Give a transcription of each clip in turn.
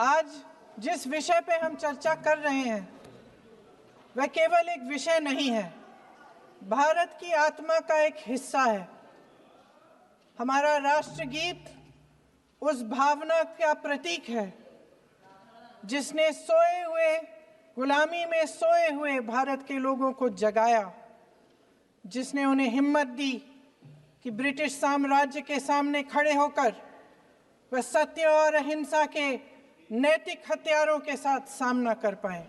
आज जिस विषय पे हम चर्चा कर रहे हैं वह केवल एक विषय नहीं है, भारत की आत्मा का एक हिस्सा है। हमारा राष्ट्रगीत उस भावना का प्रतीक है जिसने सोए हुए, गुलामी में सोए हुए भारत के लोगों को जगाया, जिसने उन्हें हिम्मत दी कि ब्रिटिश साम्राज्य के सामने खड़े होकर वह सत्य और अहिंसा के नैतिक हथियारों के साथ सामना कर पाए।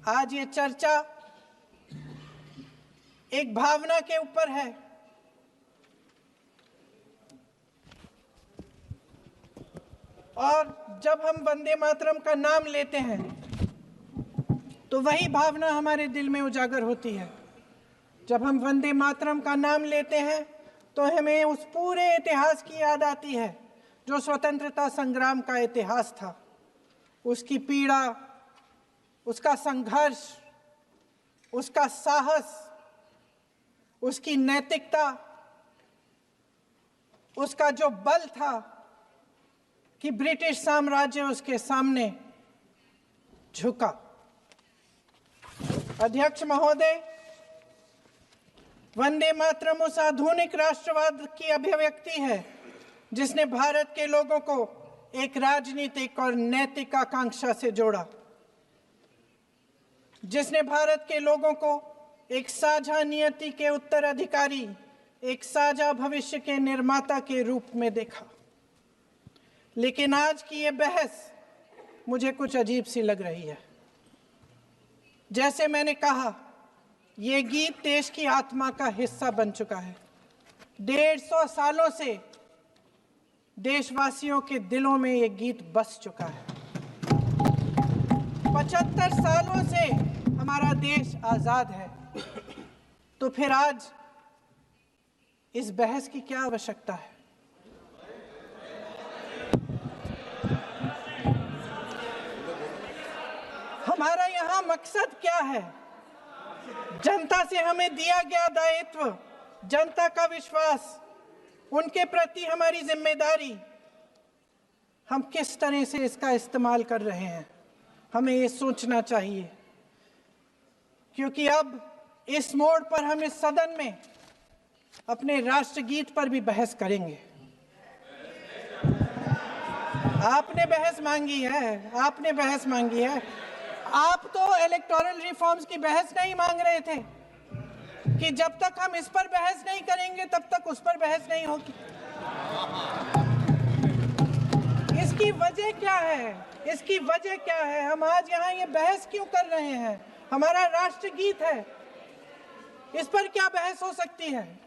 आज ये चर्चा एक भावना के ऊपर है। और जब हम वंदे मातरम का नाम लेते हैं तो वही भावना हमारे दिल में उजागर होती है। जब हम वंदे मातरम का नाम लेते हैं तो हमें उस पूरे इतिहास की याद आती है जो स्वतंत्रता संग्राम का इतिहास था, उसकी पीड़ा, उसका संघर्ष, उसका साहस, उसकी नैतिकता, उसका जो बल था कि ब्रिटिश साम्राज्य उसके सामने झुका। अध्यक्ष महोदय, वंदे मातरम उस आधुनिक राष्ट्रवाद की अभिव्यक्ति है जिसने भारत के लोगों को एक राजनीतिक और नैतिक आकांक्षा से जोड़ा, जिसने भारत के लोगों को एक साझा नियति के उत्तराधिकारी, एक साझा भविष्य के निर्माता के रूप में देखा। लेकिन आज की ये बहस मुझे कुछ अजीब सी लग रही है। जैसे मैंने कहा, ये गीत देश की आत्मा का हिस्सा बन चुका है। 150 सालों से देशवासियों के दिलों में ये गीत बस चुका है। 75 सालों से हमारा देश आजाद है, तो फिर आज इस बहस की क्या आवश्यकता है? हमारा यहाँ मकसद क्या है? जनता से हमें दिया गया दायित्व, जनता का विश्वास, उनके प्रति हमारी जिम्मेदारी, हम किस तरह से इसका इस्तेमाल कर रहे हैं, हमें ये सोचना चाहिए। क्योंकि अब इस मोड़ पर हम इस सदन में अपने राष्ट्रगीत पर भी बहस करेंगे। आपने बहस मांगी है, आपने बहस मांगी है। आप तो इलेक्टोरल रिफॉर्म्स की बहस नहीं मांग रहे थे कि जब तक हम इस पर बहस नहीं करेंगे तब तक उस पर बहस नहीं होगी। इसकी वजह क्या है? इसकी वजह क्या है? हम आज यहाँ ये बहस क्यों कर रहे हैं? हमारा राष्ट्रगीत है, इस पर क्या बहस हो सकती है?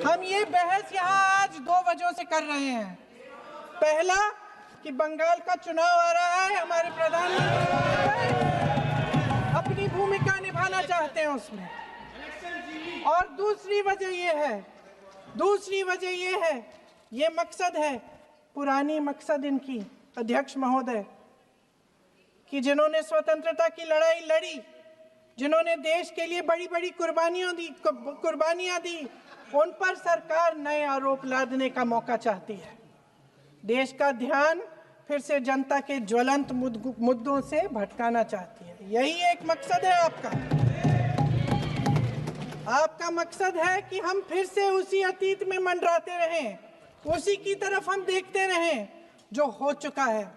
हम ये बहस यहाँ आज 2 वजहों से कर रहे हैं। पहला कि बंगाल का चुनाव आ रहा है, हमारे प्रधानमंत्री अपनी भूमिका निभाना चाहते हैं उसमें। और दूसरी वजह ये है, ये मकसद है, पुरानी मकसद इनकी, अध्यक्ष महोदय, कि जिन्होंने स्वतंत्रता की लड़ाई लड़ी, जिन्होंने देश के लिए बड़ी बड़ी कुर्बानियां दी, उन पर सरकार नए आरोप लादने का मौका चाहती है। देश का ध्यान फिर से जनता के ज्वलंत मुद्दों से भटकाना चाहती है। यही एक मकसद है आपका मकसद है कि हम फिर से उसी अतीत में मंडराते रहें, उसी की तरफ हम देखते रहें जो हो चुका है,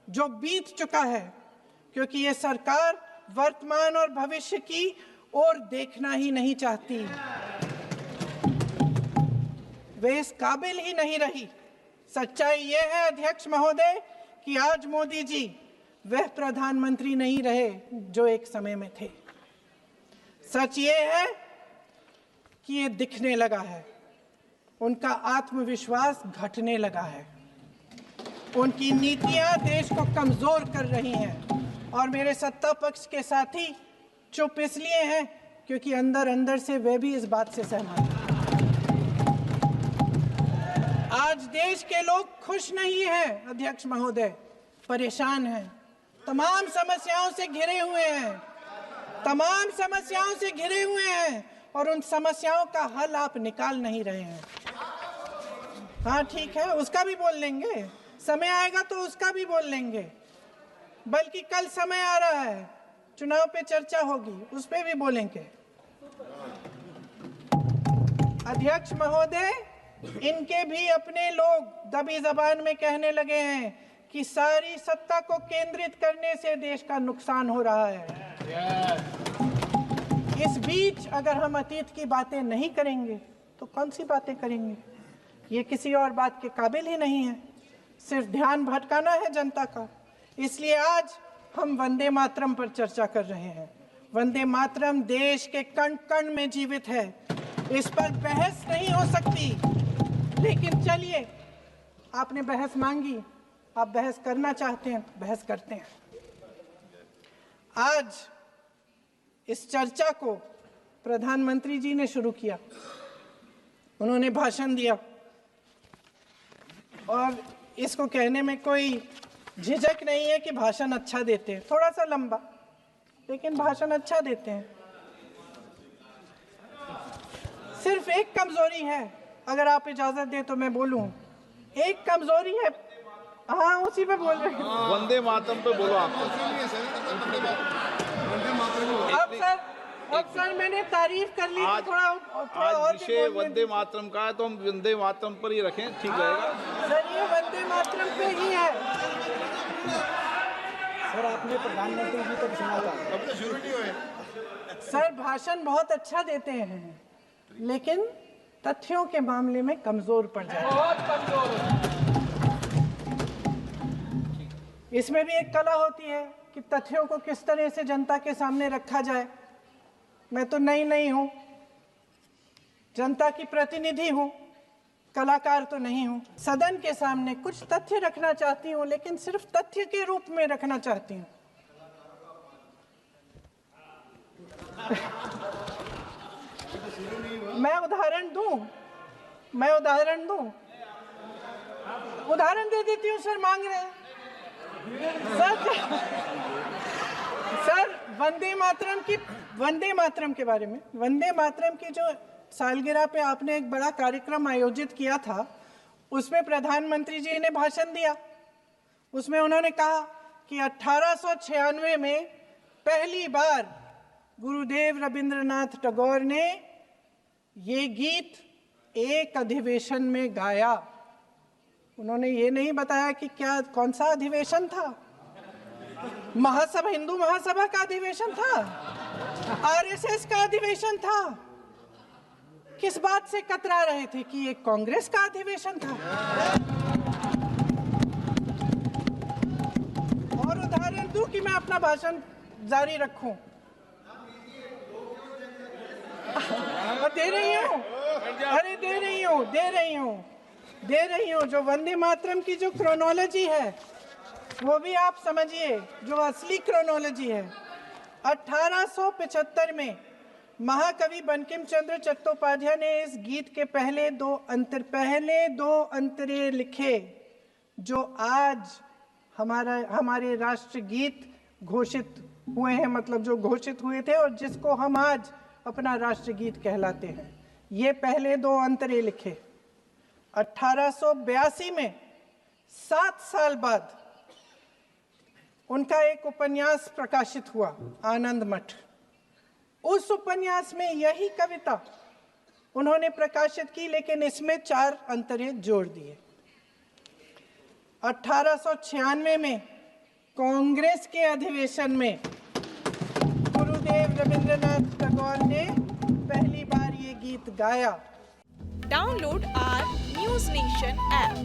जो बीत चुका है। क्योंकि ये सरकार वर्तमान और भविष्य की ओर देखना ही नहीं चाहती, वे इस काबिल ही नहीं रही। सच्चाई ये है अध्यक्ष महोदय कि आज मोदी जी वह प्रधानमंत्री नहीं रहे जो एक समय में थे। सच ये है कि ये दिखने लगा है, उनका आत्मविश्वास घटने लगा है, उनकी नीतियां देश को कमजोर कर रही हैं। और मेरे सत्ता पक्ष के साथी चुप इसलिए हैं क्योंकि अंदर अंदर से वे भी इस बात से सहमत हैं। आज देश के लोग खुश नहीं हैं अध्यक्ष महोदय, परेशान हैं, तमाम समस्याओं से घिरे हुए हैं, और उन समस्याओं का हल आप निकाल नहीं रहे हैं। हाँ ठीक है, उसका भी बोल लेंगे, समय आएगा तो उसका भी बोल लेंगे, बल्कि कल समय आ रहा है, चुनाव पे चर्चा होगी, उस पे भी बोलेंगे। अध्यक्ष महोदय, इनके भी अपने लोग दबी जबान में कहने लगे हैं कि सारी सत्ता को केंद्रित करने से देश का नुकसान हो रहा है। इस बीच अगर हम अतीत की बातें नहीं करेंगे तो कौन सी बातें करेंगे? ये किसी और बात के काबिल ही नहीं है, सिर्फ ध्यान भटकाना है जनता का। इसलिए आज हम वंदे मातरम पर चर्चा कर रहे हैं। वंदे मातरम देश के कण कण में जीवित है, इस पर बहस नहीं हो सकती। लेकिन चलिए, आपने बहस मांगी, आप बहस करना चाहते हैं, बहस करते हैं। आज इस चर्चा को प्रधानमंत्री जी ने शुरू किया, उन्होंने भाषण दिया और इसको कहने में कोई झिझक नहीं है कि भाषण अच्छा देते हैं, थोड़ा सा लंबा, लेकिन भाषण अच्छा देते हैं। सिर्फ एक कमजोरी है, अगर आप इजाजत दें तो मैं बोलूं, एक कमजोरी है। हाँ, उसी पे बोल रहे हैं। वंदे मातरम पे बोलो आप। अब सर मैंने तारीफ कर ली, थोड़ा और विषय वंदे मातरम का है तो हम वंदे मातरम पर ही रखें, ठीक रहेगा। सर ये वंदे मातरम पे ही है। सर आपने प्रधानमंत्री जी को सुना था, अब तो शुरू नहीं हुए। सर भाषण बहुत अच्छा देते हैं, लेकिन तथ्यों के मामले में कमजोर पड़ जाते हैं। बहुत कमजोर। इसमें भी एक कला होती है कि तथ्यों को किस तरह से जनता के सामने रखा जाए। मैं तो नहीं हूं, जनता की प्रतिनिधि हूं, कलाकार तो नहीं हूं। सदन के सामने कुछ तथ्य रखना चाहती हूं, लेकिन सिर्फ तथ्य के रूप में रखना चाहती हूं। मैं उदाहरण दूं, उदाहरण दे देती हूँ। सर मांग रहे हैं सर वंदे मातरम के बारे में, वंदे मातरम की जो सालगिरह पे आपने एक बड़ा कार्यक्रम आयोजित किया था, उसमें प्रधानमंत्री जी ने भाषण दिया। उसमें उन्होंने कहा कि 1896 में पहली बार गुरुदेव रविंद्रनाथ टैगोर ने ये गीत एक अधिवेशन में गाया। उन्होंने ये नहीं बताया कि कौन सा अधिवेशन था। महासभा, हिंदू महासभा का अधिवेशन था, आरएसएस का अधिवेशन था। किस बात से कतरा रहे थे कि ये कांग्रेस का अधिवेशन था। और उदाहरण दूं कि मैं अपना भाषण जारी रखूं। दे रही हूं। जो वंदे मातरम की जो क्रोनोलॉजी है वो भी आप समझिए, जो असली क्रोनोलॉजी है। 1875 में महाकवि बंकिम चंद्र चट्टोपाध्याय ने इस गीत के पहले दो अंतरे लिखे, जो आज हमारे राष्ट्रगीत घोषित हुए हैं, मतलब जो घोषित हुए थे और जिसको हम आज अपना राष्ट्रगीत कहलाते हैं। ये पहले दो अंतरे लिखे। 1882 में 7 साल बाद उनका एक उपन्यास प्रकाशित हुआ, आनंद मठ। उस उपन्यास में यही कविता उन्होंने प्रकाशित की, लेकिन इसमें 4 अंतरे जोड़ दिए। 1896 में कांग्रेस के अधिवेशन में गुरुदेव रविंद्रनाथ टैगोर ने पहली बार ये गीत गाया। Download our News Nation app